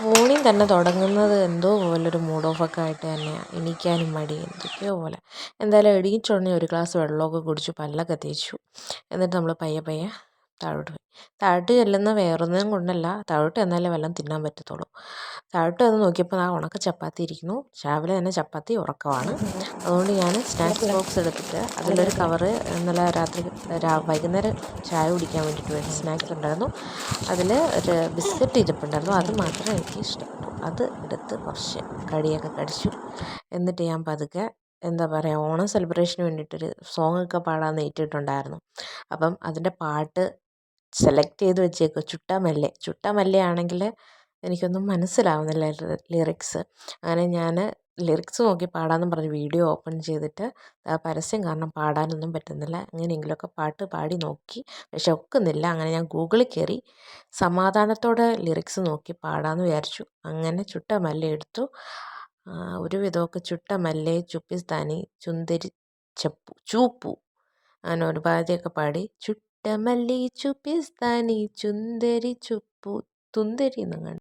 Morning തന്നെ തുടങ്ങുന്നത് എന്തോ പോലൊരു മൂഡ് ഓഫൊക്കെ ആയിട്ട് തന്നെയാണ്. എണീക്കാനും മടി എന്തൊക്കെയോ പോലെ. എന്തായാലും എണീറ്റുടനെ ഒരു ഗ്ലാസ് വെള്ളമൊക്കെ കുടിച്ചു പല്ലൊക്കെ തേച്ചു. എന്നിട്ട് നമ്മൾ പയ്യെ പയ്യെ താഴോട്ട് പോയി. താഴോട്ട് ചെല്ലുന്ന വേറൊന്നും കൊണ്ടല്ല, താഴോട്ട് ചെന്നാലേ വല്ലതും തിന്നാൻ പറ്റത്തുള്ളൂ. താഴോട്ട് വന്ന് നോക്കിയപ്പോൾ ആ ഉണക്ക ചപ്പാത്തി ഇരിക്കുന്നു. രാവിലെ തന്നെ ചപ്പാത്തി ഉറക്കമാണ്. അതുകൊണ്ട് ഞാൻ സ്നാക്സ് ബോക്സ് എടുത്തിട്ട് അതിലൊരു കവറ് ഇന്നലെ രാത്രി വൈകുന്നേരം ചായ കുടിക്കാൻ വേണ്ടിയിട്ട് വേണ്ടി സ്നാക്സ് ഉണ്ടായിരുന്നു. അതിൽ ഒരു ബിസ്ക്കറ്റ് ഇരിപ്പുണ്ടായിരുന്നു. അത് മാത്രം എനിക്ക് ഇഷ്ടപ്പെട്ടു. അത് എടുത്ത് കുറച്ച് കടിയൊക്കെ കടിച്ചു. എന്നിട്ട് ഞാൻ പതുക്കെ എന്താ പറയുക, ഓണം സെലിബ്രേഷന് വേണ്ടിയിട്ടൊരു സോങ്ങൊക്കെ പാടാമെന്ന് ഏറ്റിട്ടുണ്ടായിരുന്നു. അപ്പം അതിൻ്റെ പാട്ട് സെലക്ട് ചെയ്ത് വെച്ചേക്കുക. ചുട്ട മല്ലെ ആണെങ്കിൽ എനിക്കൊന്നും മനസ്സിലാവുന്നില്ല ലിറിക്സ്. അങ്ങനെ ഞാൻ ലിറിക്സ് നോക്കി പാടാമെന്ന് പറഞ്ഞ് വീഡിയോ ഓപ്പൺ ചെയ്തിട്ട് പരസ്യം കാരണം പാടാനൊന്നും പറ്റുന്നില്ല. എങ്ങനെയെങ്കിലുമൊക്കെ പാട്ട് പാടി നോക്കി, പക്ഷെ ഒക്കുന്നില്ല. അങ്ങനെ ഞാൻ ഗൂഗിളിൽ കയറി സമാധാനത്തോടെ ലിറിക്സ് നോക്കി പാടാമെന്ന് വിചാരിച്ചു. അങ്ങനെ ചുട്ട മല്ലി എടുത്തു. ഒരു വിധമൊക്കെ ചുട്ട മല്ലേ ചുപ്പിസ്ഥാനി ചുന്ദരി ചൂപ്പു അങ്ങനെ ഒരു പാതിയൊക്കെ പാടി. ചുട്ട മല്ലി ചുപ്പിസ്ഥാനി ചുന്ദരി ചുപ്പു തുന്തരി എന്നങ്ങാണ്ട്